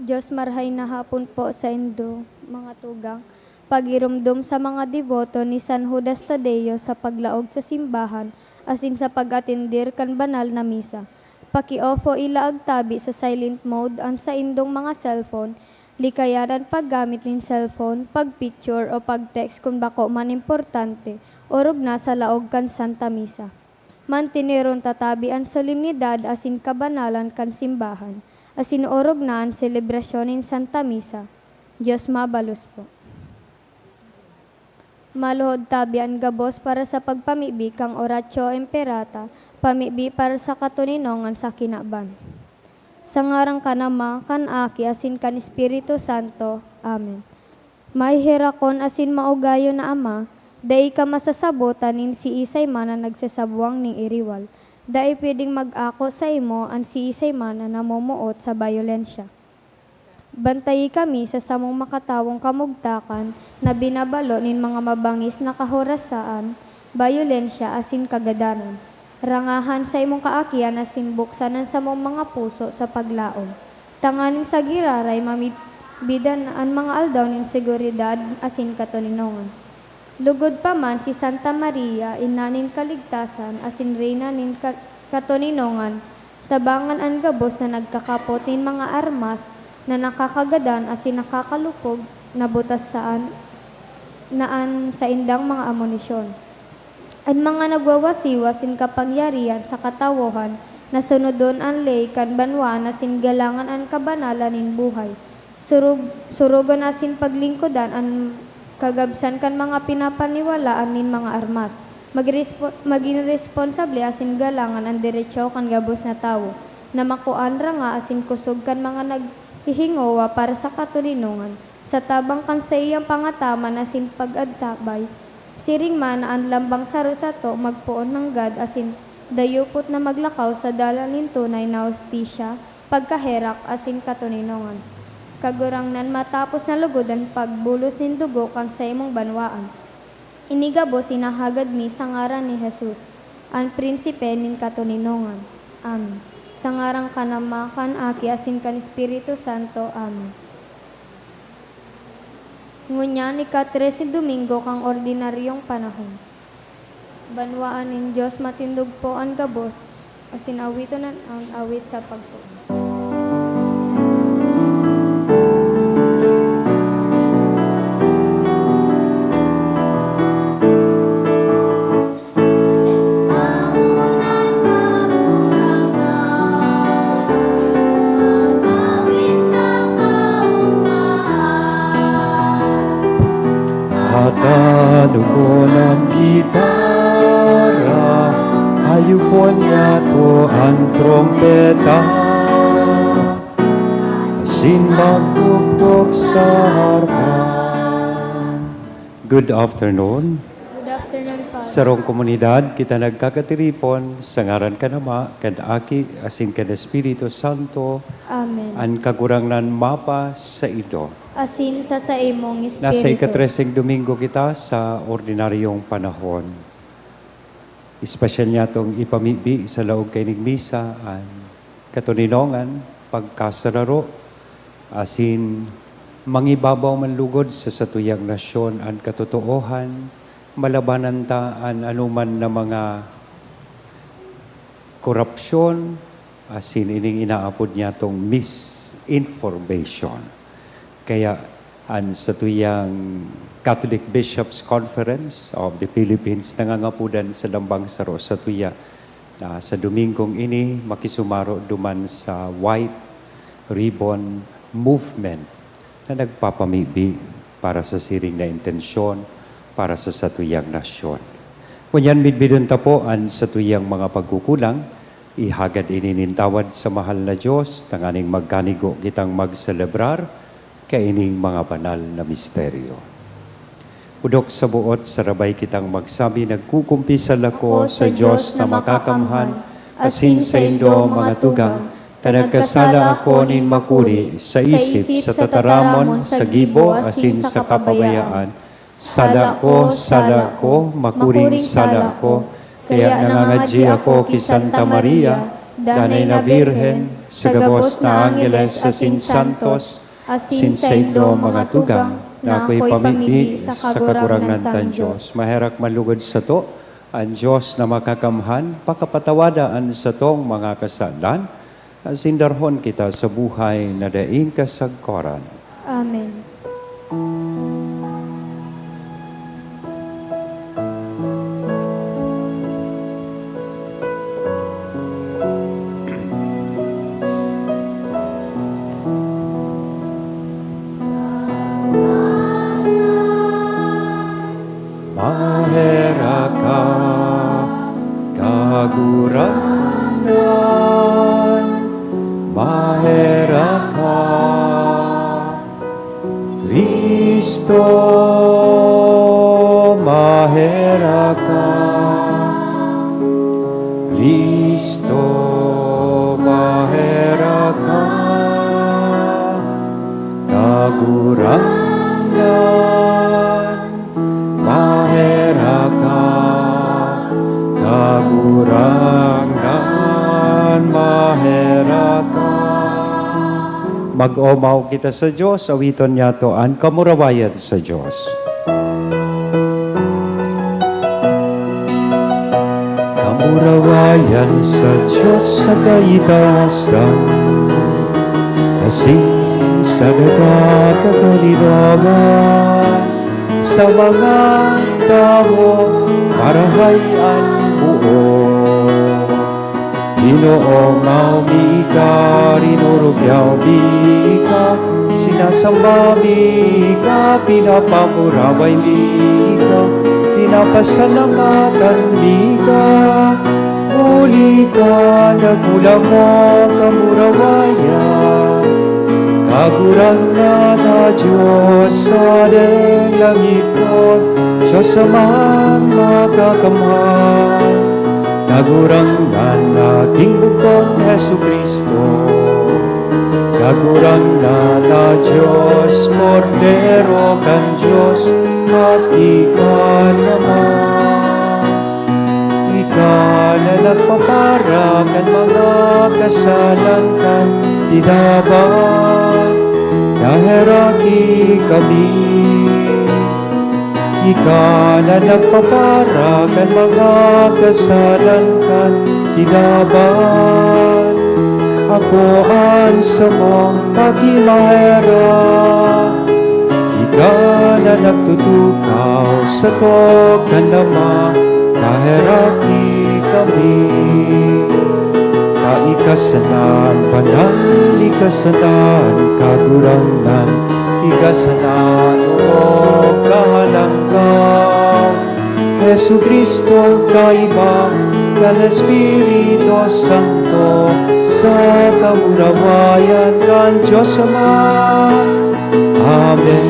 Diyos marhay na hapon po sa Indo, mga tugang. Pagirumdum sa mga deboto ni San Judas Tadeo sa paglaog sa simbahan, asin sa pag-atindir kan banal na misa. Pakiofo ilaag tabi sa silent mode ang sa indong mga cellphone, likayanan paggamit ng cellphone, pagpicture o pag-text kung bako man importante, orog na sa laog kan Santa Misa. Mantineron tatabi ang solemnidad asin kabanalan kan simbahan, asin orog na ang selebrasyon ng Santa Misa. Diyos mabalos po. Maluhod tabi ang gabos para sa pagpamibi kang Oratio Imperata, pamibi para sa katuninongan sa kinaban. Sa ngarang kanama, kan aki asin kan Espiritu Santo. Amen. Mahihirakon asin maugayo na Ama, dai ka masasabotan nin si isay man na nagsasabuang ning iriwal. Dai pwedeng mag-ako sa imo ang si isay man na namumuot sa bayolensya. Bantayi kami sa samong makatawong kamugtakan na binabalo nin mga mabangis na kahorasaan, bayolensya asin kagadanan. Rangahan sa imong kaakian asin buksanan sa mong mga puso sa paglaom. Tanganing sa giraray mamibidan ang mga aldaw nin seguridad asin katuninongan. Lugod pa man si Santa Maria, ina nin kaligtasan asin reyna nin katuninongan, tabangan ang gabos na nagkakapot nin mga armas na nakakagadan asin nakakalupog na butas naan sa indang mga amunisyon. Ang mga nagwawasiwas sin kapangyarihan sa katawohan na sunodon ang lay kan banwaan asin galangan ang kabanalan nin buhay. Surugan asin paglingkodan ang kagabsan kan mga pinapaniwalaan nin mga armas. Maging responsable asin galangan ang diretsyo kan gabos na tawo na makuan ra nga asin kusog kan mga hihingowa para sa katulinongan, sa tabang kan sa iyang pangataman asin pag-adtabay, siring man ang lambang sarusato magpuon ng gad asin dayupot na maglakaw sa dalanin tunay na hostisya, pagkaherak asin katuninongan. Kagurangnan matapos na lugodan pagbulos nin dugo kan sa imong banwaan. Inigabo sinahagad mi sa ngaran ni Jesus, ang prinsipe nin katuninongan. Amen. Sa ngarang kanama, kan aki, asin kan Espiritu Santo. Amen. Ngunyan, ika-13 Domingo kang ordinaryong panahon. Banwaan nin Diyos matindog po ang gabos, asin awito na ang awit sa pagtuon. Dugo ng gitara, ayupon niya to ang trompeta, asin magtugtog sa harpa. Good afternoon. Good afternoon, Father. Sarong komunidad, kita nagkakatiripon sa ngaran kanama, kad aki, asin kad Espiritu Santo, Amen. ang kagurangnan mapa sa ito. Asin sa imong Espiritu. Nasa ika-13 Domingo kita sa ordinaryong panahon. Espesyal niya itong ipamibi sa laog kay misa ang katuninongan, pagkasararo, asin mangibabaw man lugod sa satuyang nasyon ang katotoohan, malabanan ta ang anuman na mga korupsyon, asin ining inaapod niya itong misinformation. Kaya ang sa tuyang Catholic Bishops Conference of the Philippines nangangapudan sa Lambang Saro sa tuya na sa Domingong ini makisumaro duman sa White Ribbon Movement na nagpapamibi para sa siring na intensyon para sa satuyang nasyon. Kunyan midbidon ta po ang satuyang mga pagkukulang, ihagad ininintawad sa mahal na Diyos, tanganing magkanigo kitang magselebrar, kaining mga banal na misteryo. Udok sa buot, sarabay kitang magsabi, nagkukumpisal ako sa Diyos na makakamhan, asin sa indo mga tugang, tanagkasala ako nin makuri, sa isip, sa tataramon, sa gibo, asin sa kapabayaan. Sala ko, makuring sala ko, kaya nangangadji ako ki Santa Maria, danay na Birhen, sa gabos na Angeles, asin santos, asin sa indo mga tugang, na ako'y pamigdi sa kagurangan tan Diyos. Maherak malugod sa to, ang Diyos na makakamhan, pakapatawadaan sa tong mga kasalan, asindarhon kita sa buhay na daing kasagkoran. Amen. Mahera ka, kagurangan, mahera ka, Kristo, mahera ka, Kristo, mahera ka, kagurangan, mahera ka, kagurangan, mahera ka. Mag-omaw kita sa Diyos, awiton niya to ang kamurawayan sa Diyos. Kamurawayan sa Diyos sa kaitaasan, kasing sa dagat at ulirawan, sa mga tao marahayan buo. Ginoong maumi ka, rinurugyaw mi ka, sinasamba mi ka, pinapamuraway mi ka, pinapasalamatan mi ka. Uli ka, nagmula mo kamurawayan, kagurangan na Diyos sa langit ko, Diyos sa mga kakamhan. Kagurangan nating bugtong Yesu Kristo, kagurangan na Diyos, Kordero kan Diyos, at ikaw naman. Ikaw na nagpapara kan mga kasalan kan tinaban, naheraki kami. Ika na nagpapara kan mga kasalan kan tinaban. Ako ang sa mong pagimahera, Ika na nagtutukaw sa to kanama, kaheraki kami. Kaikasanan, panang ikasanan, kagurangan, ikasanan o kahalanggang Yesu Kristo kaiba kan Espiritu Santo sa kamurawayan kan Diyos Ama. Amen.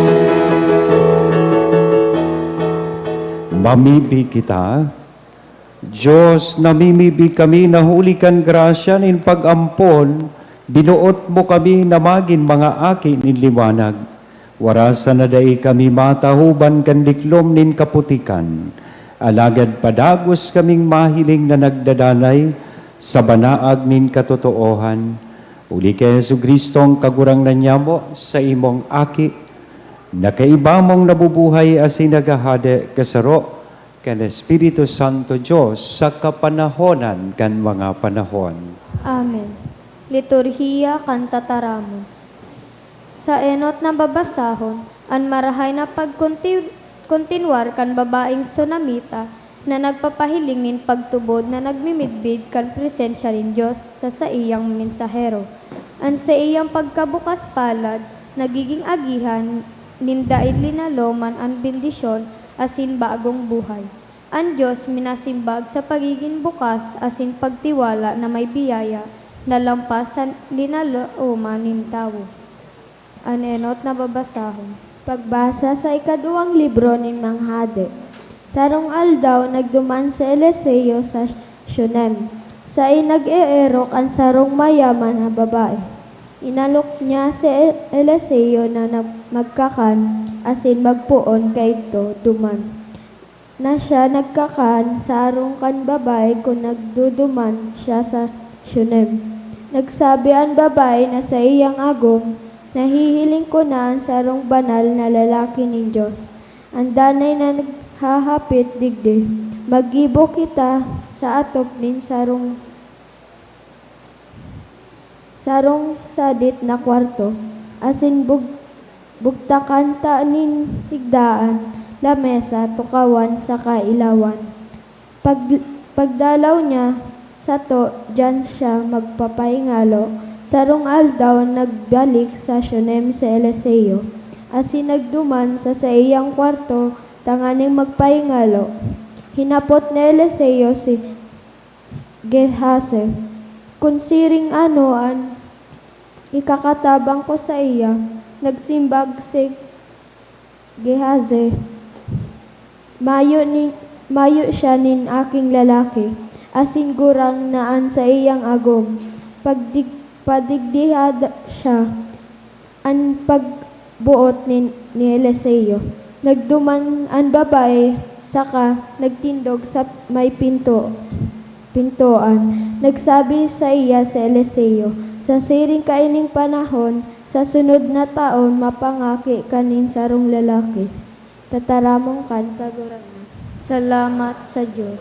Mamibig kita, Diyos, namimibig kami na huli kan grasya nin pag-ampon, binuot mo kami na magin mga akin nin liwanag. Warasan na dahi kami matahuban kan diklom nin kaputikan. Alagad padagos kaming mahiling na nagdadanay sa banaag nin katotoohan. Uli kay Jesu Kristong kagurang nanyamo sa imong aki, na kaiba mong nabubuhay asin nagahade kasaro kan Espiritu Santo Diyos sa kapanahonan kan mga panahon. Amen. Liturhiya kan tataramon. Sa enot na babasahon, an marahay na pagkontinwar kan babaeng Sunamita na nagpapahiling nin pagtubod na nagmimidbid kan presensya nin Diyos sa iyang mensahero. An sa iyang pagkabukas palad, nagiging agihan, nindain linaloman an bendisyon asin bagong buhay. Ang Diyos minasimbag sa pagiging bukas asin pagtiwala na may biyaya na lampas sa linalooman nin tao. Anenot na babasahon. Pagbasa sa ikaduwang libro ni Manghade. Sarong aldaw nagduman sa Eliseo sa Shunem. Sa nag-eerok ang sarong mayaman na babae. Inalok niya si Eliseo na magkakan asin magpuon kay ito duman. Na siya nagkakan sa arong kan babae kung nagduduman siya sa Shunem. Nagsabi ang babae na sa iyang agom, nahihiling ko na ang sarong banal na lalaki ng Diyos. Ang danay na naghahapit digdi, magibo kita sa atop nin sarong sadit na kwarto, asin bugtakan ta nin higdaan, lamesa, tukawan, sa kailawan. Pagdalaw niya sa to, dyan siya magpapahingalo. Sarong aldaw nagbalik sa Shunem sa Eliseo, asin nagduman sa iyang kwarto, tanganing magpahingalo. Hinapot ni Eliseo si Gehazi, kung siring ano an ikakatabang ko sa iya. Nagsimbag si Gehazi, mayo siya nin aking lalaki, asin gurang naan sa iyang agom. Padigdihad siya, ang pagbuot ni Eliseo. Nagduman ang babae, saka nagtindog sa may pintuan. Nagsabi sa iya si Eliseo, sa siring kaining panahon, sa sunod na taon, mapangaki kanin sarong lalaki. Tataramong kan kagurangan. Salamat sa Diyos.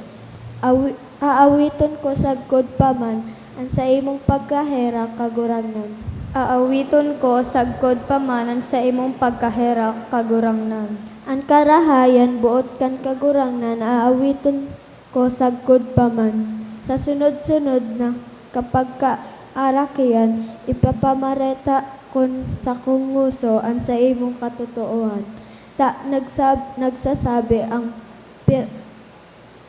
Aawiton ko sagkod paman, ang sa imong pagkahera kagurangan. Aawiton ko sagkod pamanan sa imong pagkaherak kagurangnan. Ang karahayan buot kan kagurangnan, aawiton ko sagkod paman. Sa sunod-sunod na kapag kaarakian, ipapamareta kon sa kunguso ang sa imong katotohan. Nagsasabi ang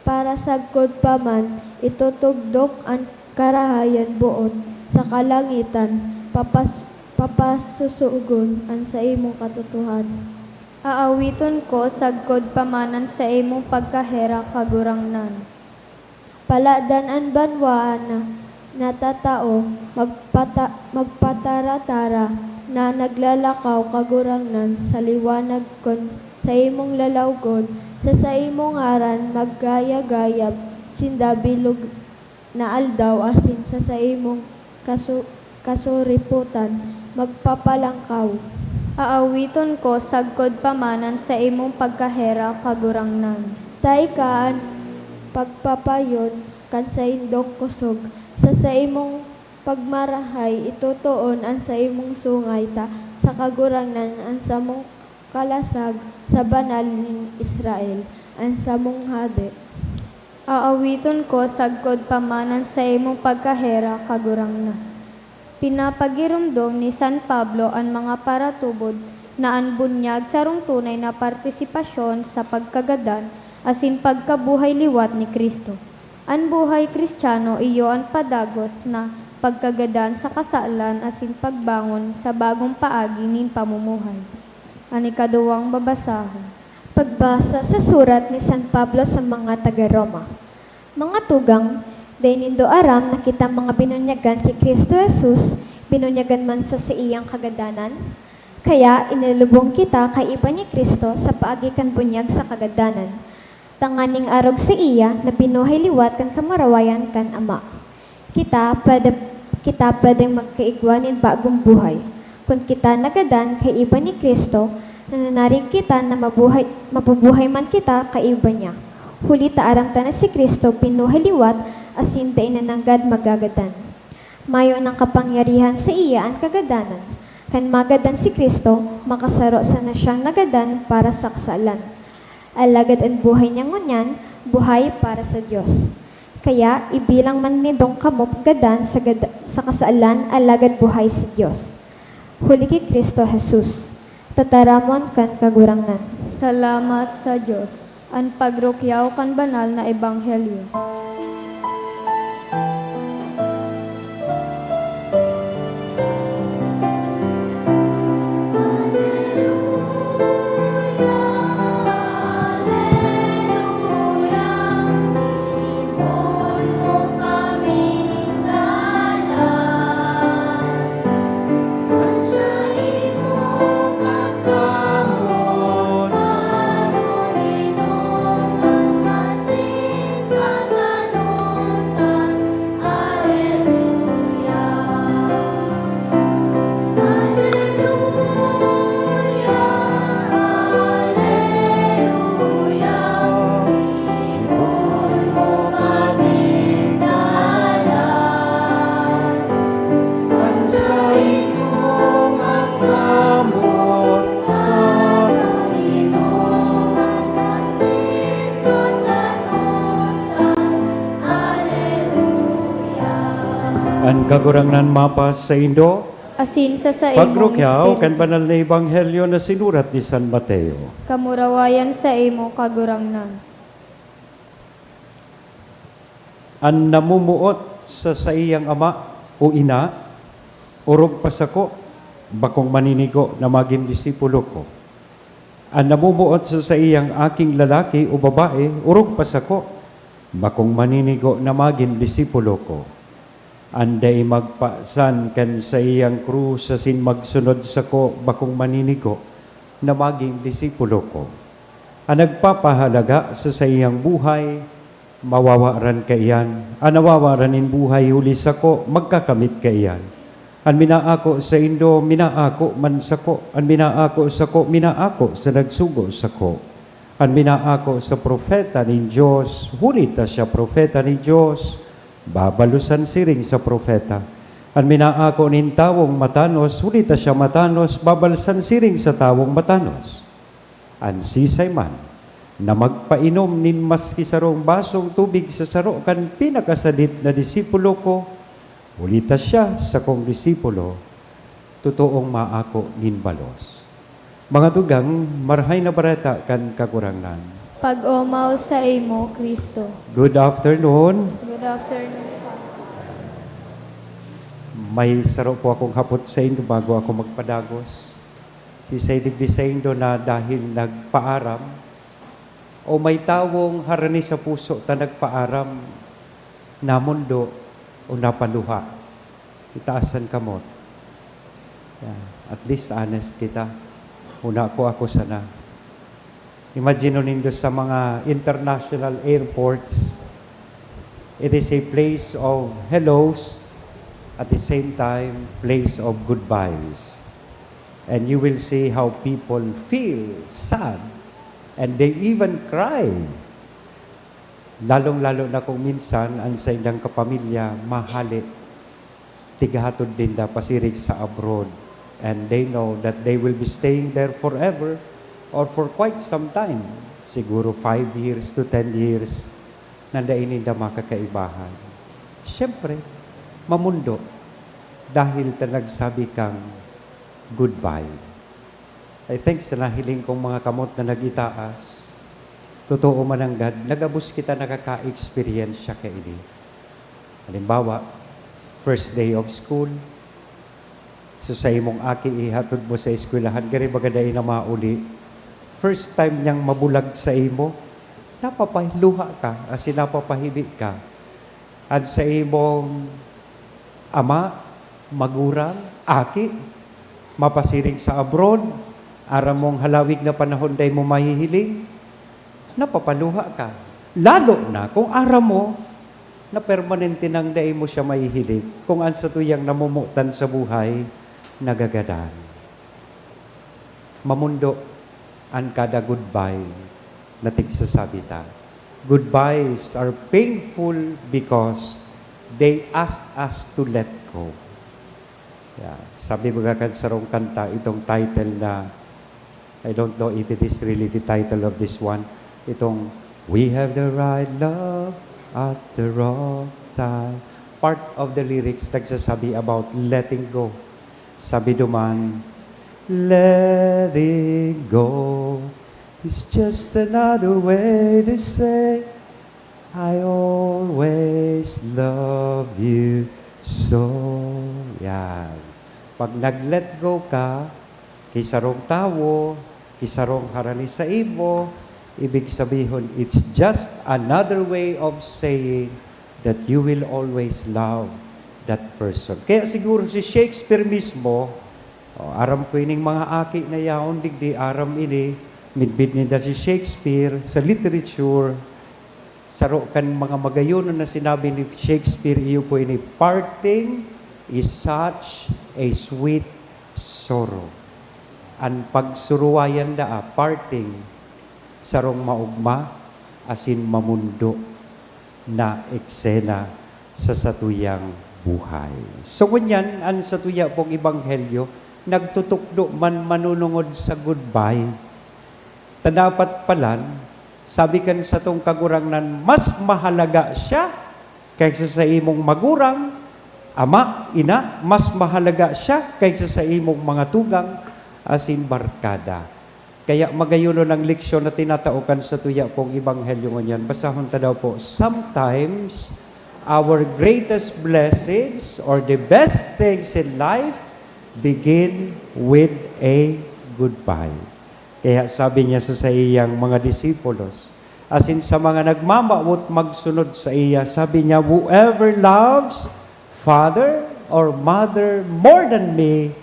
para sagkod paman, itutugdok ang karahayan buot sa kalangitan, papasusugon ang sa imong katotohan. Aawiton ko sagkod pamanan sa imong pagkahera kagurangnan. Paladan ang banwaan na natatao, magpatara-tara, na naglalakaw kagurangnan sa liwanag kon sa imong lalawgon, sa imong ngaran maggaya-gayab, sindabilog na aldaw, asin sa imong kasuriputan, magpapalangkaw. Aawiton ko sagkod pamanan sa imong pagkahera kagurangnan. Tay kaan pagpapayod kan sa indok kusog, sa imong pagmarahay itutuon ang sa imong sungay sa kagurangnan ang samong kalasag sa banal ning Israel, ang samong hade. Aawiton ko sagkod pamanan sa imong pagkahera kagurangnan. Pinapagirumdom ni San Pablo ang mga paratubod na ang bunyag sarong tunay na partisipasyon sa pagkagadan asin pagkabuhay liwat ni Kristo. Ang buhay Kristiyano iyo ang padagos na pagkagadan sa kasalan asin pagbangon sa bagong paagi nin pamumuhay. Ang ikaduwang babasahon. Pagbasa sa surat ni San Pablo sa mga taga-Roma. Mga tugang, dahil aram na kita mga binunyagan kay Kristo Jesus, binunyagan man sa iyang kagadanan. Kaya inilubong kita kay iba ni Kristo sa paagikan bunyag sa kagadanan. Tanganing arog sa iya na binuhay liwat kan kamarawayan kan Ama. Kita pwedeng magkaigwanin bagong buhay. Kung kita nagadan kay iba ni Kristo, nananarig kita na mabubuhay man kita kay iba niya. Huli taaram ta na si Kristo binuhay liwat asin day nananggad magagadan. Mayo ng kapangyarihan sa iya ang kagadanan. Kan magadan si Kristo, makasaro sa na siyang nagadan para sa kasalan. Alagad ang buhay niya ngunyan, buhay para sa Diyos. Kaya ibilang man nidong kamop gadan sa kasalan, alagad buhay si Diyos. Huli kay Kristo Jesus, tataramon kan kagurangnan. Salamat sa Diyos. Ang pagrukyaw kan banal na ebanghelyo. Pagkaon, kanunino, ang masin, Ang kagurangnan mapas sa Indo, asin sa imong pagrukyaw kan espiritu. banal na ebanghelyo na sinurat ni San Mateo. Kamurawayan sa imo kagurangnan. Ang namumuot sa iyang ama o ina, urog pasako, bakong maninigo na maging disipulo ko. Ang namumuot sa iyang aking lalaki o babae, urog pasako, bakong maninigo na maging disipulo ko. Anday magpasan kan sa iyang krus asin magsunod sa ko bakong maninigo na maging disipulo ko. Ang nagpapahalaga sa iyang buhay, mawawaran ka iyan. Ang nawawaranin buhay huli sa ko, magkakamit ka iyan. Ang minaako sa Indo, minaako man sa ko. Ang minaako sa ko, minaako sa nagsugo sa ko. Ang minaako sa propeta ni Diyos, huli ta siya propeta ni Diyos, babalusan siring sa propeta. Ang minaako nin tawong matanos, huli ta siya matanos, babalsan siring sa tawong matanos. Ang sisay man, na magpainom nin mas kisarong basong tubig sa saro kan pinakasadit na disipulo ko, ulita siya sa kong disipulo, totoong maako nin balos. Mga dugang, marhay na barata kan kakurangnan. Pag-umaw sa imo, Kristo. Good afternoon. Good afternoon. May saro po akong hapot sa inyo bago ako magpadagos. Si Saidig di sa inyo na dahil nagpaaram, o may tawong harani sa puso ta nagpaaram, namundo o napaluha. Itaasan kamot. Yeah. At least honest kita. Una ko ako sana. Imagine nindo sa mga international airports, it is a place of hellos, at the same time, place of goodbyes. And you will see how people feel sad, and they even cry. Lalong-lalo na kung minsan, ang sa ilang kapamilya, mahalit, tigahatod din na pasirig sa abroad. And they know that they will be staying there forever, or for quite some time, siguro 5 years to 10 years, nandainin na makakaibahan. Siyempre, mamundo, dahil ta nagsabi kang goodbye. I think sa nahiling kong mga kamot na nagitaas, totoo man ang God, nagabos kita nakaka-experience siya kaili. Halimbawa, first day of school, so sa imong aki ihatod mo sa eskwelahan, gari bagaday na mauli, first time niyang mabulag sa imo, napapahiluha ka, as napapahibi ka. At sa imong ama, magurang, aki, mapasiring sa abroad, aram mong halawig na panahon day mo mahihiling, napapaluha ka. Lalo na kung aram mo, na permanente nang day mo siya mahihiling, kung ansa tuyang namumutan sa buhay, nagagadan. Mamundo, ang kada goodbye na tigsasabi ta. Goodbyes are painful because they ask us to let go. Yeah. Sabi mga kansarong kanta, itong title na, I don't know if it is really the title of this one, itong, We have the right love at the wrong time. Part of the lyrics nagsasabi about letting go. Sabi duman, letting go is just another way to say I always love you so. Yan. Pag nag-let go ka, kisarong tawo, kisarong harani sa imo, ibig sabihin, it's just another way of saying that you will always love that person. Kaya siguro si Shakespeare mismo, aram ko ining mga aki na yaon digdi, aram ini, midbid nila si Shakespeare sa literature, saro kan mga magayon na sinabi ni Shakespeare, iyo po ini, parting is such a sweet sorrow. Ang pagsuruwayan da, parting, sarong maugma, asin mamundo na eksena sa satuyang buhay. So kunyan, ang satuya pong ebanghelyo, nagtutukdo man manunungod sa goodbye. Tadapat palan, sabi kan sa tong kagurangnan, mas mahalaga siya kaysa sa imong magurang, ama, ina, mas mahalaga siya kaysa sa imong mga tugang asin barkada. Kaya magayuno ng leksyon na tinataukan sa tuya pong ebanghelyo ngunyan. Basahon ta daw po, sometimes our greatest blessings or the best things in life begin with a goodbye. Kaya sabi niya sa iyang mga disipulos, as in sa mga nagmamawot magsunod sa iya, sabi niya, whoever loves father or mother more than me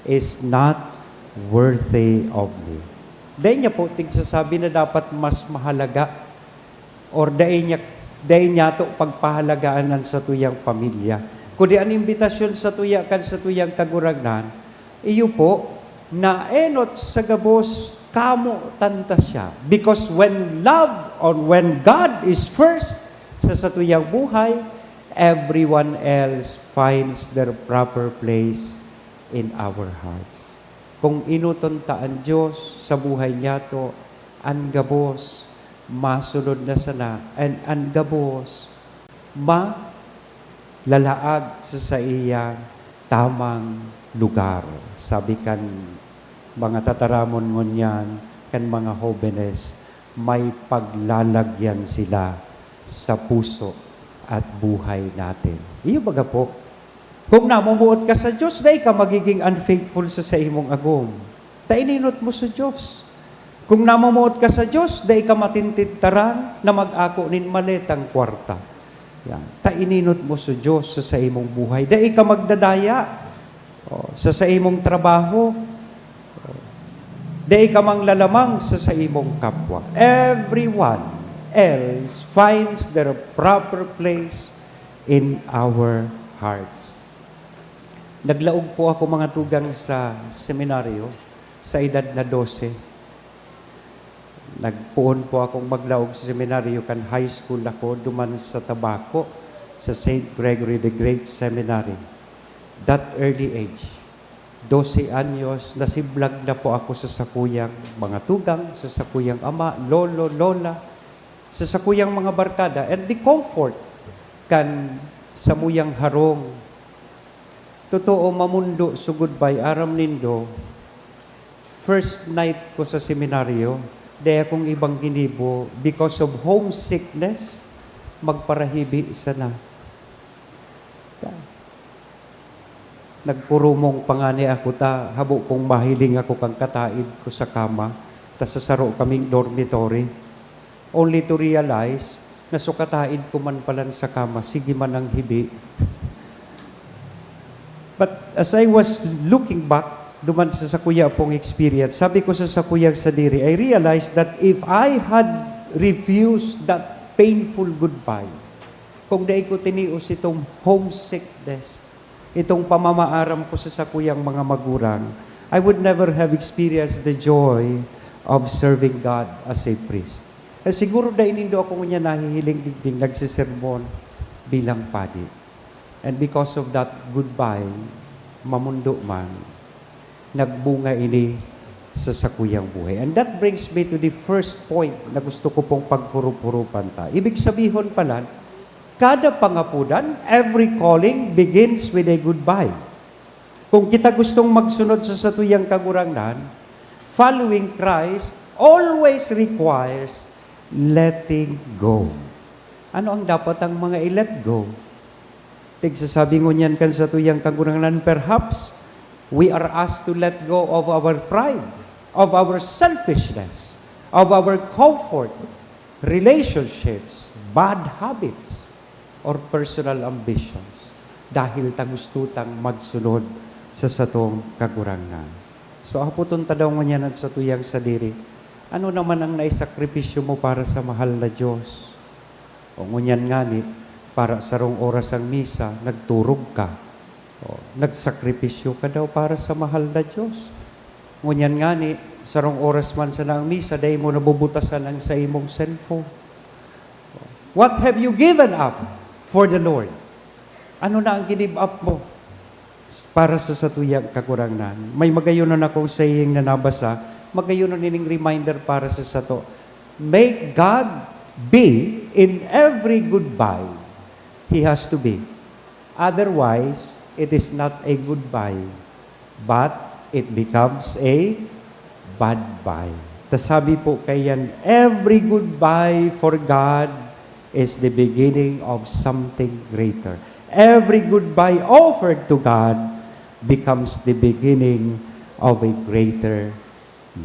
is not worthy of me. Dahil niya po, tigsasabi na dapat mas mahalaga or dahil niya to pagpahalagaan sa tuyang pamilya. Kundi ang imbitasyon sa tuya kan sa tuyang kaguragnan, iyo po, na enot sa gabos, kamo tanta siya. Because when love or when God is first sa tuyang buhay, everyone else finds their proper place in our hearts. Kung inuton ta ang Diyos sa buhay niya to, ang gabos, masunod na sana, and ang gabos, lalaag sa iyang tamang lugar. Sabi kan mga tataramon ngunyan, kan mga hobenes, may paglalagyan sila sa puso at buhay natin. Iyo baga po, kung namumuot ka sa Diyos, dahil ka magiging unfaithful sa imong agom. Taininot mo sa Diyos. Kung namumuot ka sa Diyos, dahil ka matintintaran na mag-ako nin maletang kwarta. Yan. Taininot mo sa Diyos sa imong buhay. Dahil ka magdadaya sa imong trabaho. Dahil ka manglalamang sa imong kapwa. Everyone else finds their proper place in our hearts. Naglaog po ako mga tugang sa seminaryo sa edad na 12. Nagpuon po akong maglaog sa seminaryo kan high school ako duman sa Tabaco sa St. Gregory the Great Seminary. That early age, 12 anyos, nasiblag na po ako sa sakuyang mga tugang, sa sakuyang ama, lolo, lola, sa sakuyang mga barkada, and the comfort kan samuyang harong. Totoo, mamundo, so goodbye, aram nindo, first night ko sa seminaryo, dahil akong ibang ginibo, because of homesickness, magparahibi sana. Nagpurumong pangani ako habo kong mahiling ako kang kataid ko sa kama, sasaro kaming dormitory, only to realize, na sukataid ko man palan sa kama, sige man ang hibi. But as I was looking back, duman sa sakuya pong experience, sabi ko sa sakuyang sadiri, I realized that if I had refused that painful goodbye, kung dahil ko tinios itong homesickness, itong pamamaaram ko sa sakuyang mga magurang, I would never have experienced the joy of serving God as a priest. Siguro dahil nindo ako niya nahihiling digding, nagsisermon bilang padi. And because of that goodbye, mamundo man, nagbunga ini sa sakuyang buhay. And that brings me to the first point na gusto ko pong pagpuro-purupan ta. Ibig sabihin pala, kada pangapudan, every calling begins with a goodbye. Kung kita gustong magsunod sa satuyang kagurangnan, following Christ always requires letting go. Ano ang dapat ang mga i-let go? Tigsasabi ngunyan kan sa tuyang kagurangnan, perhaps we are asked to let go of our pride, of our selfishness, of our comfort, relationships, bad habits, or personal ambitions dahil tagustutang magsunod sa satong kagurangnan. So aputon tadaw ngunyan at sa tuyang sadiri, ano naman ang naisakripisyo mo para sa mahal na Diyos? O ngunyan ngani, para sa rong oras ang misa, nagturog ka. O, nagsakripisyo ka daw para sa mahal na Diyos. Ngunyan ngani, sa rong oras man sa ang misa, dahil mo nabubutasan ang sa imong cellphone. What have you given up for the Lord? Ano na ang give up mo para sa satuyang kakurangnan? May magayunan akong saying na nabasa, magayunan nining reminder para sa sato. Make God be in every goodbye He has to be. Otherwise, it is not a goodbye, but it becomes a bad bye. Tas sabi po kayan, every goodbye for God is the beginning of something greater. Every goodbye offered to God becomes the beginning of a greater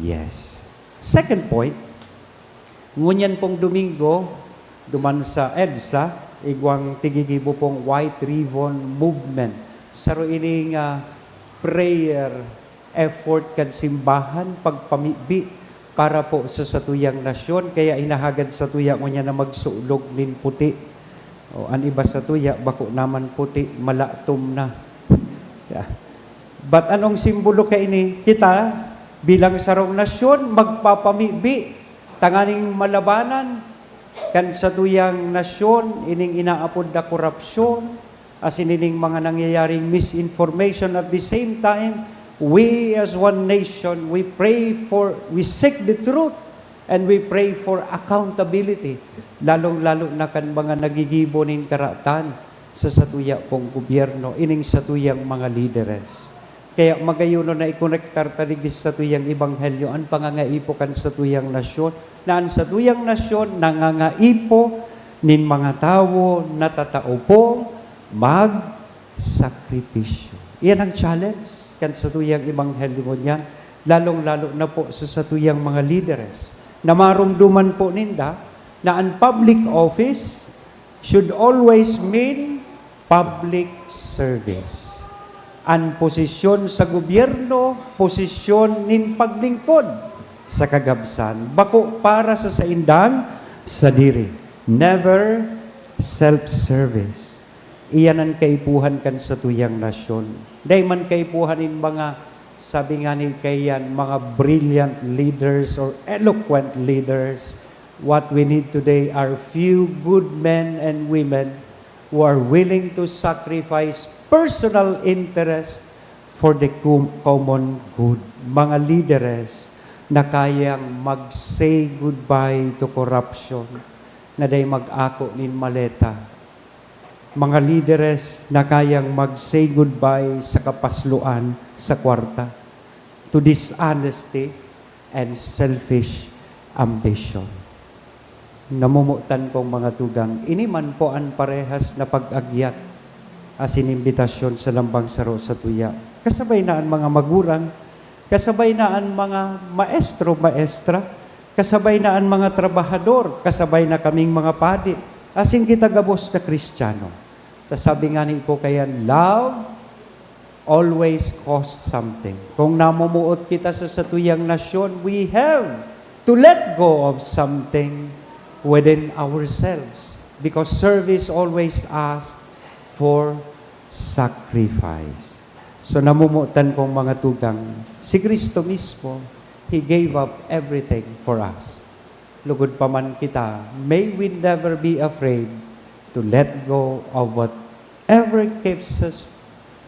yes. Second point, ngunyan pong Domingo, duman sa EDSA, igwang tigigibo pong White Ribbon Movement. Saro ining prayer effort kan simbahan, pagpamibi para po sa satuyang nasyon. Kaya inahagad sa tuya ngunyan na magsulog nin puti. O an iba sa tuya, bako naman puti, malatom na. Yeah. But anong simbolo ka ini? Kita, bilang sarong nasyon, magpapamibi, tanganing malabanan, kan sa tuyang nasyon, ining inaapod na korupsyon, as inining mga nangyayaring misinformation. At the same time, we as one nation, we seek the truth, and we pray for accountability, lalong-lalo na kan mga nagigibo nin karatan sa satuya pong gobyerno, ining satuyang mga leaders. Kaya magayuno na ikonektar taligis sa tuyang ebanghelyo, ang pangangaipo kan sa tuyang nasyon, na ang sa tuyang nasyon nangangaipo nin mga tao na tatao po magsakripisyo. Iyan ang challenge kan sa tuyang ebanghelyo niyan, lalong-lalo na po sa satuyang mga leaders, na marumduman po ninda na ang public office should always mean public service. Ang posisyon sa gobyerno, posisyon nin paglingkod sa kagabsan. Bako para sa saindang sa diri. Never self-service. Iyan ang kaipuhan kan sa tuyang nasyon. Dahil man kaipuhan in mga, sabi nga ni kayan, mga brilliant leaders or eloquent leaders. What we need today are few good men and women who are willing to sacrifice personal interest for the common good. Mga leaders na kayang mag-say goodbye to corruption, na day mag-ako nin maleta. Mga leaders na kayang mag-say goodbye sa kapasluan sa kwarta, to dishonesty and selfish ambition. Namumutan kong mga tugang, iniman po ang parehas na pag-agyat as inimbitasyon sa lambang saro sa tuya. Kasabay na ang mga magurang, kasabay na ang mga maestro, maestra, kasabay na ang mga trabahador, kasabay na kaming mga padi, asin kita gabos na Kristiyano. Tas sabi nga ni po kayan, love always costs something. Kung namumuot kita sa satuyang nasyon, we have to let go of something within ourselves, because service always asks for sacrifice. So namumutan kong mga tugang, si Kristo mismo, He gave up everything for us. Lugod pa man kita, may we never be afraid to let go of whatever keeps us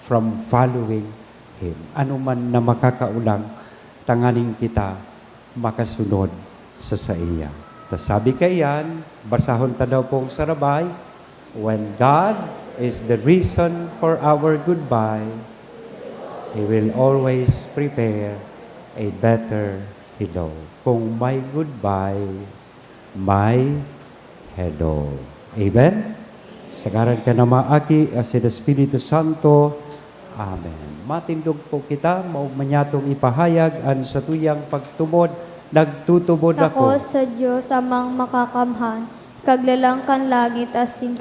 from following Him. Ano man na makakaulang, tanganing kita makasunod sa iya. Tas sabi kayan, basahon ta daw pong sarabay, when God is the reason for our goodbye, He will always prepare a better hello. Kung may goodbye, may hello. Amen? Sagaran ka na maaki, as in the Espiritu Santo. Amen. Matindog po kita, maugmanyatong ipahayag ang sa tuyang pagtumod, nagtutubod Ako ako. sa Diyos amang makakamhan, kaglalangkan langit asin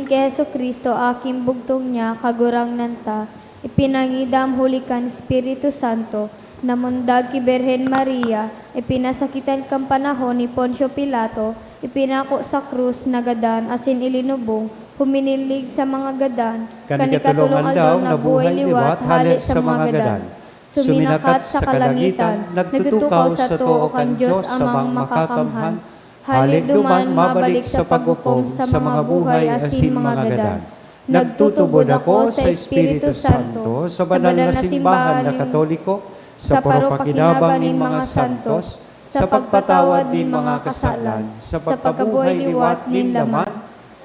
ke Heso Kristo aking bugtong niya, kagurang nanta, ipinangidam hulikan Espiritu Santo, namundag ki Birhen Maria, ipinasakitan kang panahon ni Poncio Pilato, ipinako sa krus na gadan, asin ilinubong, huminilig sa mga gadan, Kanikatulong aldaw na buhay liwat, halit sa mga gadan. Suminakat sa kalangitan, nagtutukaw sa tuo kan Diyos amang makakamhan, halit duman mabalik sa paghukom sa mga buhay asin mga gadan. Nagtutubod ako sa Espiritu Santo, sa banal na simbahan na Katoliko, sa parupakinabang nin mga santos, sa pagpatawad nin mga kasalan, sa pagkabuhay liwat nin laman,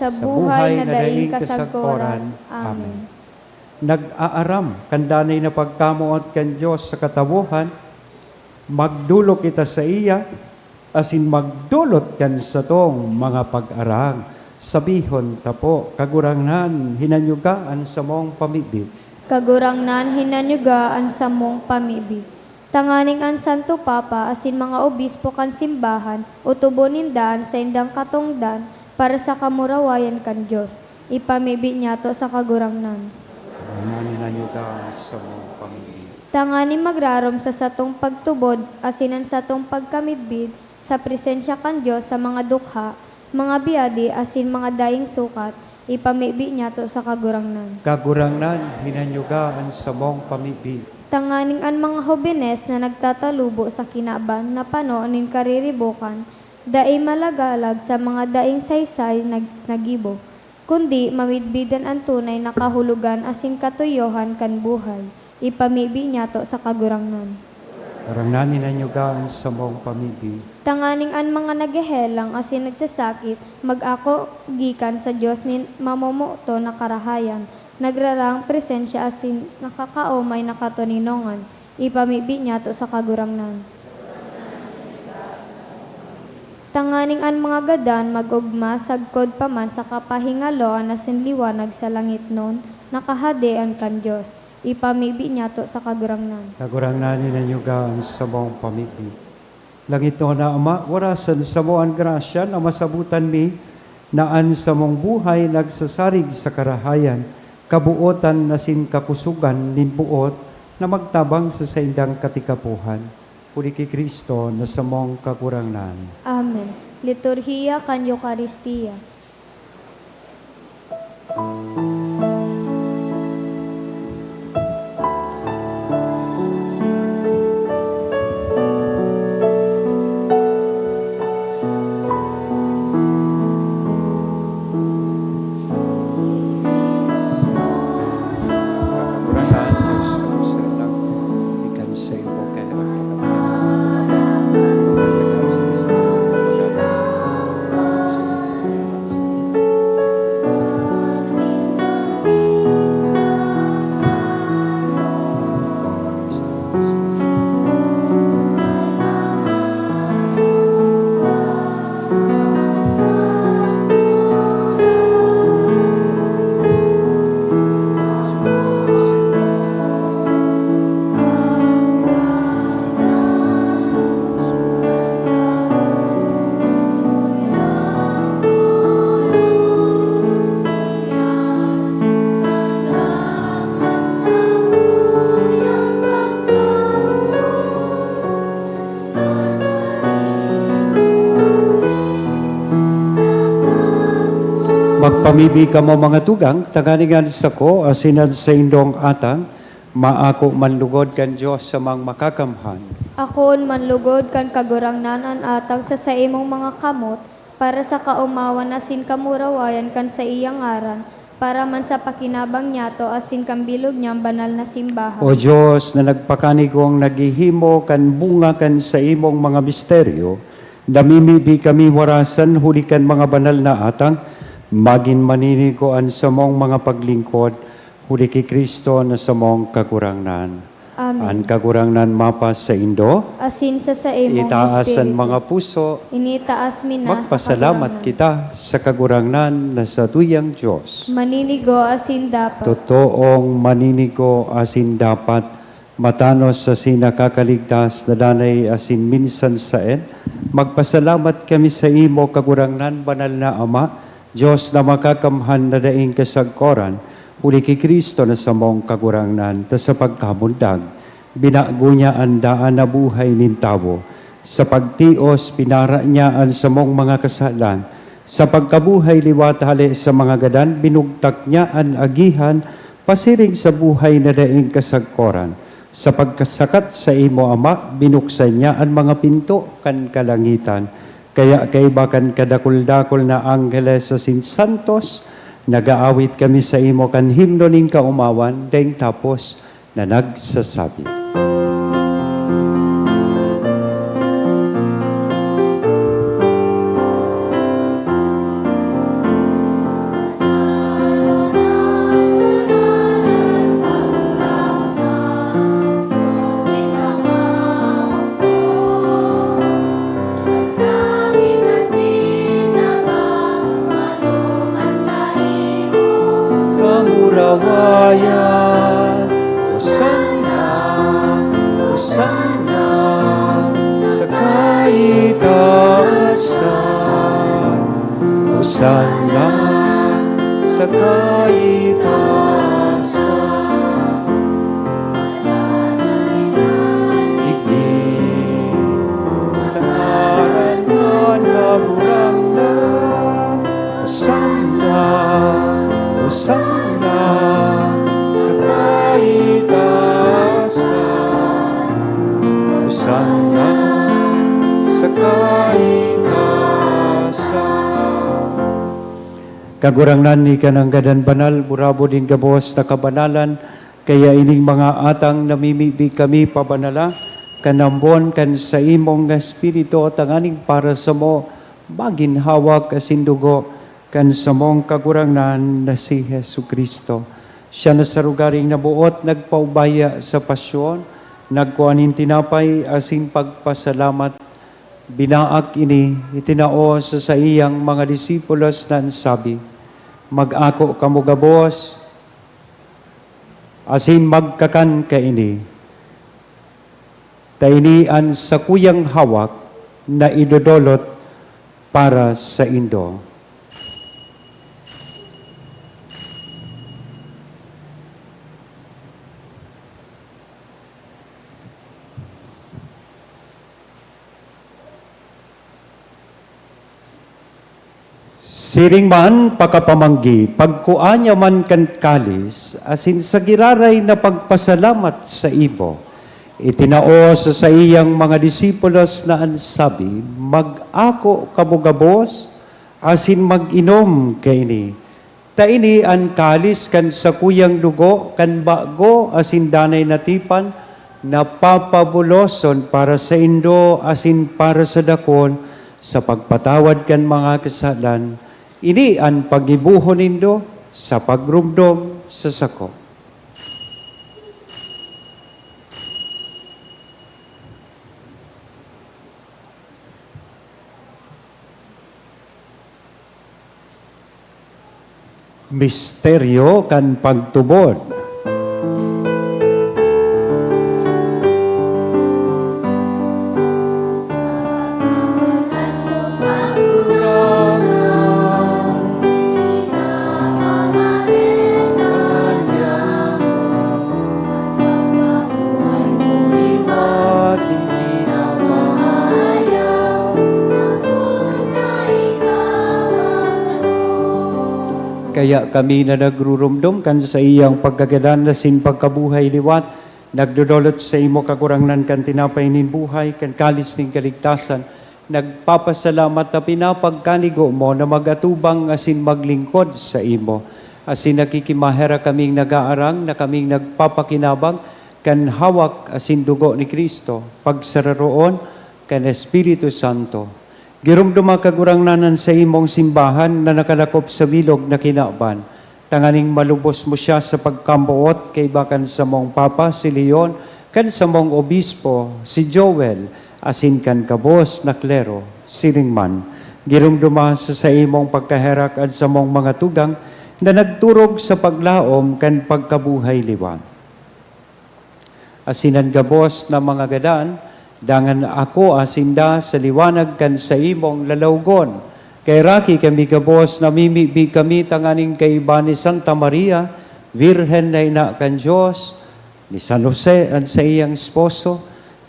sa buhay na daing kasagkoran. Amen. Nag-aaram, kandanay na pagkamuot kan Diyos sa katabuhan, magdulok kita sa iya, asin magdulot kan sa tong mga pag-arang. Sabihon tapo, kagurangnan, hinanyugaan sa mong pamibig. Kagurangnan hinanyugaan sa mong pamibig. Tanganing an Santo Papa asin mga obispo kan simbahan, utubonin daan sa indang katungdan para sa kamurawayan kan Diyos. Ipamibig niya to sa kagurangnan. Hinanyugaan sa mong pamibig. Tangani magrarom sa satong pagtubod, asinan satong pagkamidbid, sa presensya kan Diyos sa mga dukha, mga biadi, asin mga daing sukat, ipamibig niya to sa kagurangnan. Kagurangnan, hinanyugaan sa mong pamibig. Tanganing an mga hobenes na nagtatalubo sa kinaban na panonin kariribukan, daing malagalag sa mga daing saysay nagibo, kundi mamidbidan ang tunay na kahulugan asin katuyohan kan buhay. Ipamibig niya to sa kagurangnan. Karangnan, hinanyugaan sa mong pamibig. Tanganing an mga naghehelang asin nagsasakit, mag-ako gikan sa Diyos ni mamumuto na karahayan, nagrarang presensya asin nakakaumay na katuninongan, ipamibig niya to sa kagurangnan. Tanganing an mga gadan magugma sagkod pa man sa kapahingaloan asin liwanag sa langit nun, nakahadean kan Diyos, ipamibig niya to sa kagurangnan. Kagurangnan, hinanyugaan sa mong pamibig. Langit no na Ama, warasan sa mo ang grasya na masabutan mi, naan sa mong buhay nagsasarig sa karahayan, kabuotan na sin kakusugan nimbuot na magtabang sa saindang katikapuhan. Puri kay Kristo na sa mong kagurangnan. Amen. Liturhiya kan Eucharistia. Magpamibig ka mo mga tugang, taganingan sa ko, asinan sa indong atang, maako manlugod kan Diyos sa mga makakamhan. Akoon manlugod kan kagurangnan an atang sa imong mga kamot, para sa kaumawan asin kamurawayan kan sa iyang ngaran, para man sa pakinabang niya to asin kambilog niyang banal na simbahan. O Diyos na nagpakanigong naghihimo kan bunga kan sa imong mga misteryo, damimibi kami warasan hulikan mga banal na atang, magin maniniguan sa mong mga paglingkod, huli kay Kristo na sa mong kagurangnan. Amen. Ang kagurangnan mapas sa Indo, Asin sa imong itaas ang espiritu. mga puso, Initaas mi na magpasalamat sa kagurangnan. kita sa kagurangnan na sa tuyang Diyos. Maninigo asin dapat. Totoong maninigo asin dapat, matanos sa sinakakaligtas na danay asin minsan saen, magpasalamat kami sa imo kagurangnan banal na Ama, Diyos na makakamhan na daing kasagkoran, huli kay Kristo na sa mong kagurangnan, ta sa pagkamundag, binago niya ang daan na buhay nin tao, sa pagtios, pinara niya ang sa mong mga kasalan, sa pagkabuhay liwat hali sa mga gadan, binugtak niya ang agihan, pasiring sa buhay na daing kasagkoran, sa pagkasakat sa imo Ama, binuksan niya ang mga pinto kan kalangitan, kaya kay bakan kadakul-dakul na anggeles sa sinsantos, nagaawit kami sa imo kan himno ning kaumawan, daing tapos na nagsasabi. kamurawayan. Hosanna, Hosanna, sa kaitaasan. Hosanna, sa kaitaasan. Igdig sa ngalan ng kaburangnan. Hosanna, Hosanna, sa kaitaasan. Hosanna, sa kaitaasan. Kagurangnan ni kanang gadan banal, burabo din gabos na kabanalan, kaya ining mga atang namimibi kami pabanala, kanambon kan sa imong nga espiritu tanganing para sa mo, maginhawak asindugo, kan sa mong kagurangnan na si Hesu Kristo. Siya na sa rugaring nabuot, nagpaubaya sa pasyon, nagkuanin tinapay asin pagpasalamat, binaak ini, itinao sa iyang mga disipulos na sabi, mag-ako kamo gabos, asin magkakan ka ini. Tainian sa kuyang hawak na idodolot para sa Indo. Siring man pakapamanggi, pagkuanya man kan kalis, asin sa giraray na pagpasalamat sa ibo, itinao sa iyang mga disipulos na ansabi, mag-ako kamugabos, asin mag-inom kaini. Taini an kalis kan sa kuyang dugo, kan bago, asin danay natipan, napapabuloson para sa Indo, asin para sa dakon, sa pagpatawad kan mga kasalan, ini ang pagibuhon nindo sa pagrumdom sa sako. Misteryo kan pagtubod. Kaya kami na nagrurumdum kan sa iyang pagkagadan na sin pagkabuhay liwat, nagdodolot sa imo kakurangnan kan tinapay nin buhay, kan kalis nin kaligtasan, nagpapasalamat na pinapagkanigo mo na magatubang asin maglingkod sa imo. Asin nakikimahera kaming nag-aarang, na kaming nagpapakinabang, kan hawak asin dugo ni Kristo, pagsararoon kan Espiritu Santo. Girumduma kagurangnanan sa imong simbahan na nakalakop sa bilog na kinaban. Tanganing malubos mo siya sa pagkambuot kay bakan sa mong Papa, si Leon, kan sa mong Obispo, si Joel, asin kan kabos na klero, siringman. Girumduma sa imong pagkaherak at sa mong mga tugang na nagturog sa paglaom kan pagkabuhay liwan. Asinan gabos na mga gadaan, dangan ako asinda sa liwanag kan sa imong lalawgon. Kay raki kami gabos, namimibi kami tanganing kay iba ni Santa Maria, Virhen na ina kan Diyos, ni San Jose ang sa iyang esposo,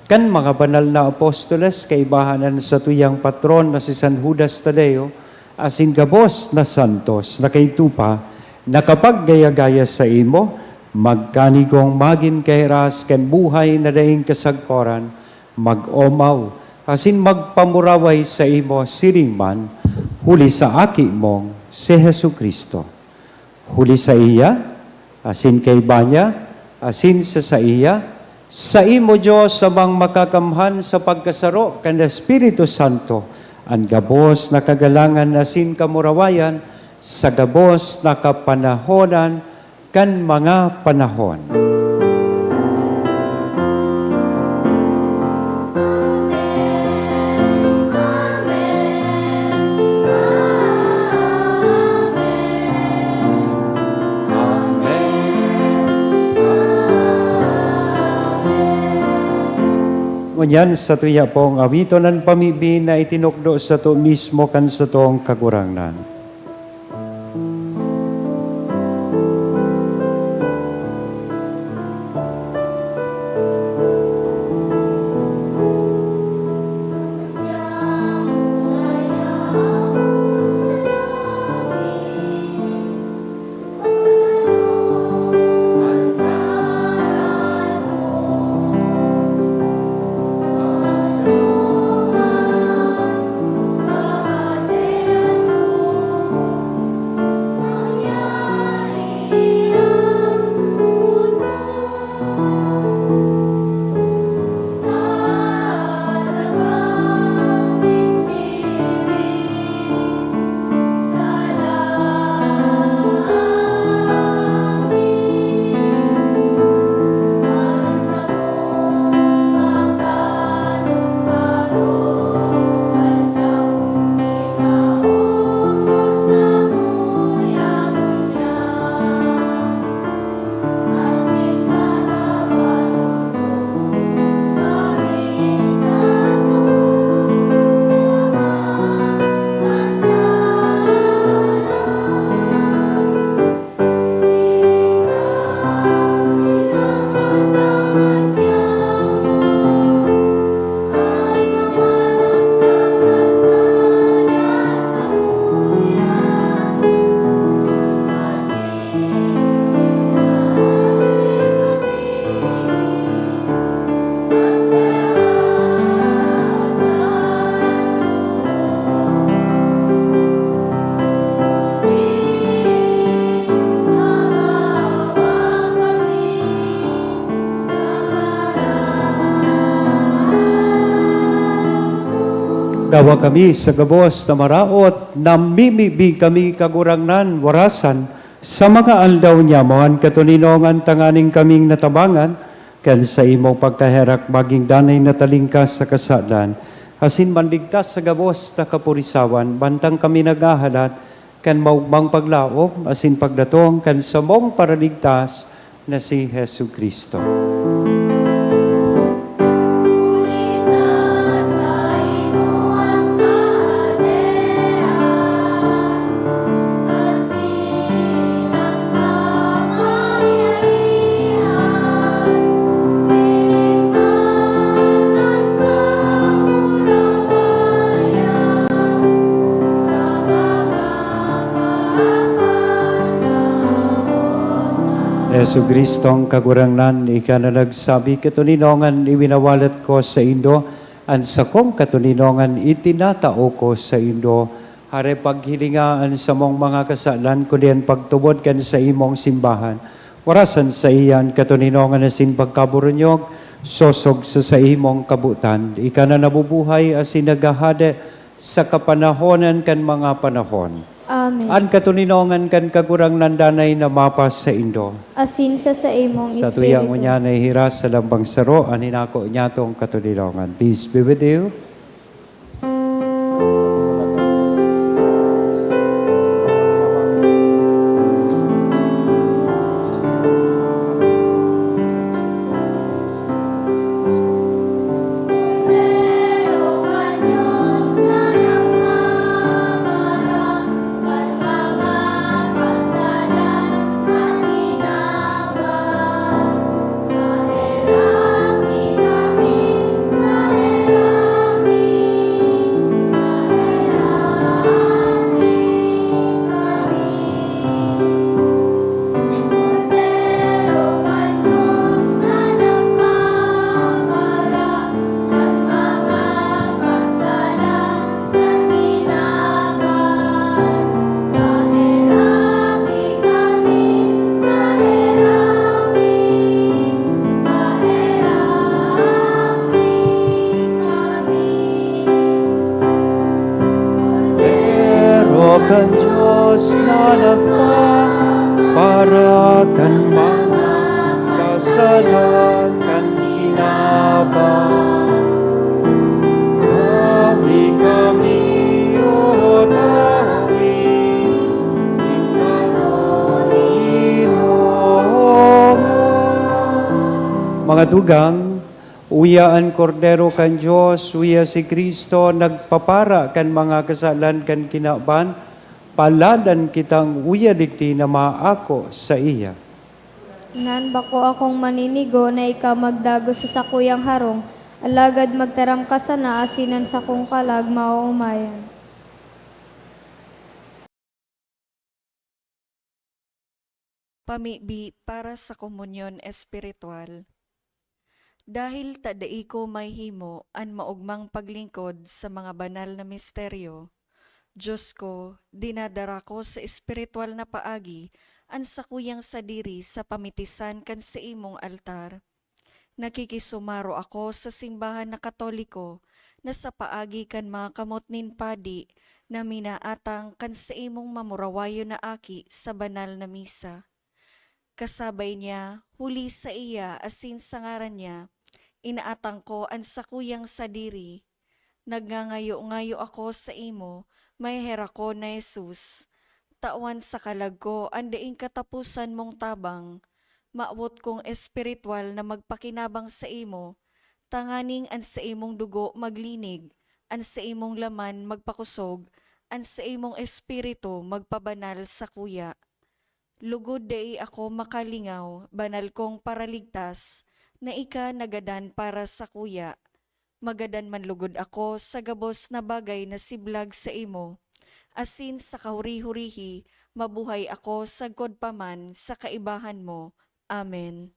kan mga banal na apostoles, kay ibahanan sa tuyang patron na si San Judas Tadeo, asin gabos na santos, na kay tupa, nakapaggaya-gaya sa imo, magkanigong magin kahiras kan buhay na daing kasagkoran, mag-omaw, asin magpamuraway sa imo siringman, huli sa aki mong si Hesu Kristo. Huli sa iya, asin kay banya, asin sa iya, sa imo Diyos samang makakamhan sa pagkasaro kan Espiritu Santo, ang gabos na kagalangan asin kamurawayan, sa gabos na kapanahonan kan mga panahon. Amen. Unyan sa tuya pong awito ng pamibi na itinukdo sa to mismo kan sa tong kagurangnan. Gawa kami sa gabos na maraot, namimibi kami kagurangnan, warasan, sa mga aldaw niya, mga katuninongan tanganing kaming natabangan, kan sa imong pagkaherak maging danay na talingkas sa kasalan, asin manligtas sa gabos na kapurisawan, bantang kami nagahalat, kan maugmang paglaom, asin pagdatong, kan sa mong paraligtas na si Jesu Kristo. Yesu Kristong kagurangnan, ika na nagsabi, katuninongan iwinawalat ko sa Indo, an sa kong katuninongan itinatao ko sa Indo, hare paghilingaan sa mong mga kasalan, kundi pagtubod kan sa imong simbahan. Warasan sa iyan, katuninongan na sin pagkaburunyog, sosog sa imong kabutan, ika na nabubuhay asin nagahade sa kapanahonan kan mga panahon. Amen. An katuninongan kan kagurang nandanay na mapas sa Indo. Asin sa imong Sa tuyang mo niya na hiras sa lambang saro, aninako niya tong katuninongan. Peace be with you. Kan Diyos na nagpaparakan mga kasalan kan kinabang. Kami, O Tawi, mga dugang, Uyaan kordero kan Diyos, uya si Kristo, nagpapara kan mga kasalan kan kinaban, paladan kitang uya digdi na maako sa iya. Nan bako akong maninigo na ikaw magdago sa sakuyang harong, alagad magtaram ka sana asinan sa kong kalag mauumayan. Pamibi para sa komunyon espiritual. Dahil tadai ko may himo an maugmang paglingkod sa mga banal na misteryo, Diyos ko, dinadara ko sa espiritual na paagi an sakuyang sadiri sa pamitisan kan sa imong altar. Nakikisumaro ako sa simbahan na Katoliko na sa paagi kan mga kamot nin padi na minaatang kan sa imong mamurawayo na aki sa banal na misa. Kasabay niya, huli sa iya asin sa ngaran niya, inaatang ko ang sakuyang sadiri. Nagngangayo-ngayo ako sa imo, may hera ko na Jesus. Tawan sa kalag ko, andaing katapusan mong tabang. Maawot kong espiritual na magpakinabang sa imo, tanganing an sa imong dugo maglinig, an sa imong laman magpakusog, an sa imong espiritu magpabanal sa kuya. Lugod dai ako makalingaw, banal kong paraligtas, na ika nagadan para sa kuya. Magadan man lugod ako sa gabos na bagay na siblag sa imo. Asin sa kahuri-hurihi, mabuhay ako sagkod paman sa kaibahan mo. Amen.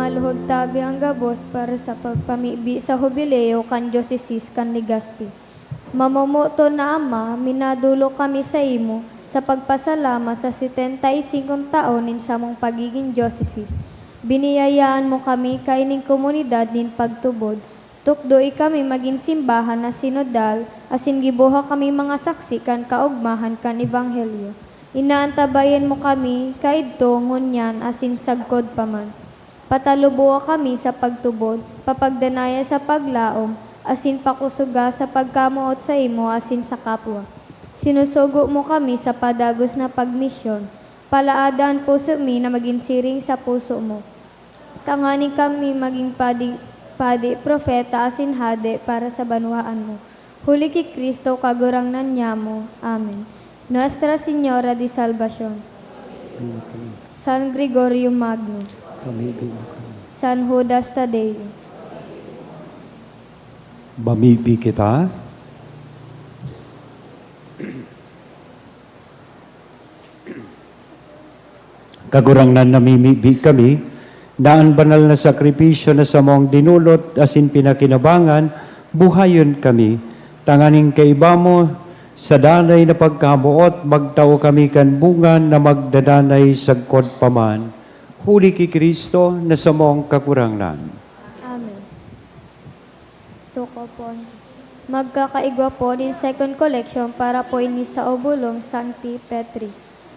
Maluhod tabi ang gabos para sa pagpamibi sa hubileo kan Diocesis kan Legazpi. Mamumuto na Ama, minadulo kami sa imo sa pagpasalamat sa 75 taon nin samong pagiging Diocesis. Biniyayaan mo kami kaining komunidad nin pagtubod. Tukdoy kami maging simbahan na sinodal, asin gibuha kami mga saksi kan kaugmahan kan ebanghelyo. Inaantabayan mo kami kaidto ngunyan asin sagkod paman. Patalubuha kami sa pagtubod, papagdanaya sa paglaom, asin pakusuga sa pagkamuot sa imo asin sa kapwa. Sinusugo mo kami sa padagos na pagmisyon. Palaadaan puso mi na maging siring sa puso mo. Tanganin kami maging padi, profeta asin hade para sa banwaan mo. Huli ki Kristo kagurangnan niya mo. Amen. Nuestra Señora de Salvación. San Gregorio Magno. San Judas Tadeo. Mamibi kita. Kagurangnan namimibi kami, daan banal na sakripisyo na sa mong dinulot asin pinakinabangan, buhayon kami, tanganing kaiba mo sa danay na pagkamuot, magtao kami kan bungan na magdadanay sagkod paman. Huli ki Kristo na sa mong kakurangnan. Amen. Tuko po. Magkakaigwa po din second collection para po ini sa obulong Sancti Petri.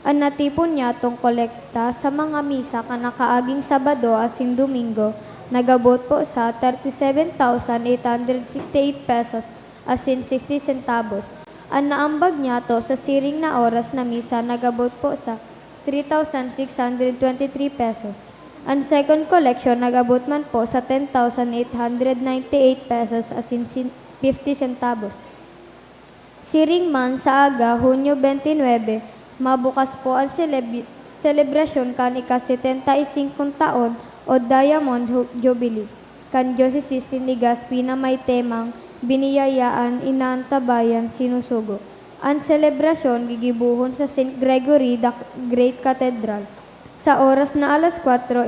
Ang natipon niya tong kolekta sa mga misa ka nakaaging Sabado asin Domingo, nagabot po sa 37,868 pesos asin 60 centavos. Ang naambag niya to sa siring na oras na misa, nagabot po sa 3,623 pesos. Ang second collection nagabot man po sa 10,898 pesos asin 50 centavos. Siring man sa aga, Hunyo 29, mabukas po ang selebrasyon kan ika-75 taon o Diamond Jubilee. Kan Diocese ni Legazpi na may temang biniyayaan, inaantabayan, sinusugo. Ang selebrasyon gigibuhon sa St. Gregory the Great Cathedral. Sa oras na alas 4:30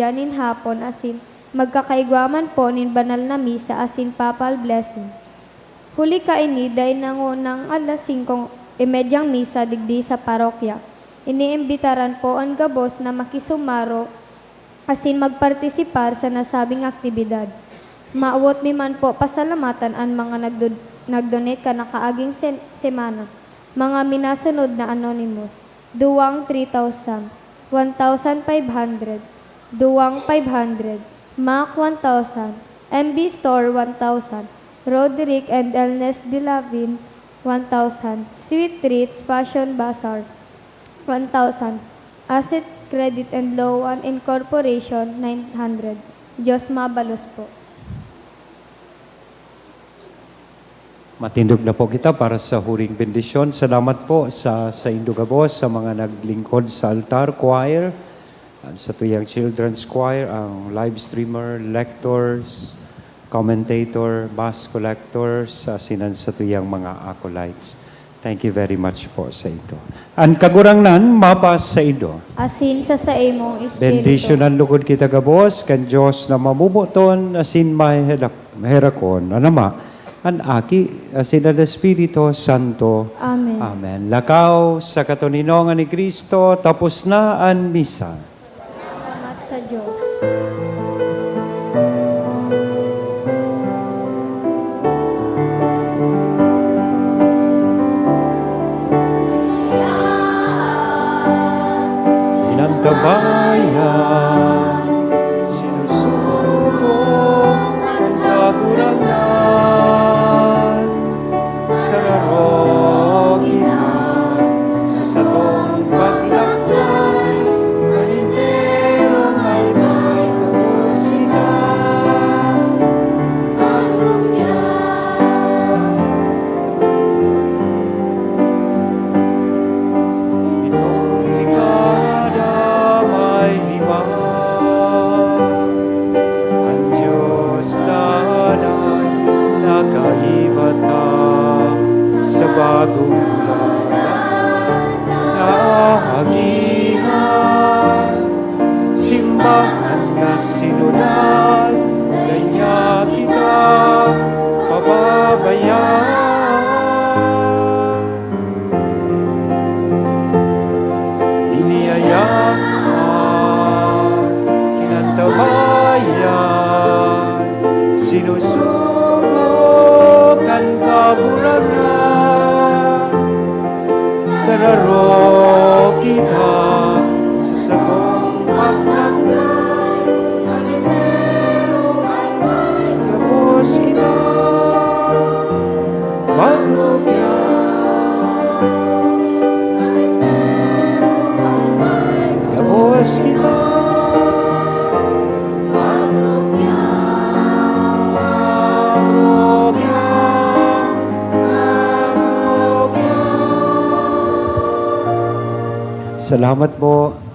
nin hapon asin magkakaigwaman po nin banal na misa asin papal blessing. Huli kaini day nangunang alas 5:30 misa digdi sa parokya. Iniimbitaran po ang gabos na makisumaro asin magpartisipar sa nasabing aktibidad. Maawot mi man po pasalamatan ang mga nagdonate ka nakaaging semana. Mga minasunod na anonymous. Duwang 3,000, 1,500, Duwang 500, Mac 1,000, MB Store 1,000, Roderick and Ernest Dilavin 1,000, Sweet Treats Fashion Bazaar 1,000, Asset Credit and Loan Incorporation 900. Diyos mabalos po. Matindog na po kita para sa huring bendisyon. Salamat po sa Indugabos, sa mga naglingkod sa altar, choir, at sa tuyang children's choir, ang live streamer, lectors, commentator, bass collectors, sinan sa tuyang mga acolytes. Thank you very much po sa ito. Ang kagurangnan, mapas sa ito. Asin sa imong espiritu. Bendisyonan lukod kita gabos, kan Diyos na mamubuton, asin maherakon, anama, an aki, asin al Espiritu Santo. Amen. Amen. Lakaw sa katuninongan ni Kristo, tapos na ang misa. Salamat sa Diyos. Inantabayan, sinusuko ang kakurangan sa larong ina, sa satong paglakbay, paninterong ay may kapusinan, ang rumyan. Itong likada may himang, ang Diyos nanay nakaibata sa bagong lahat na agihan. Simbahan na sinunal, kanya kita pababayaan. Iniyayaan, sinusubok kan kaburangan. Sararo kita sa sabong pagnanay, gabos kita maglukyan. Gabos kita Salamat po.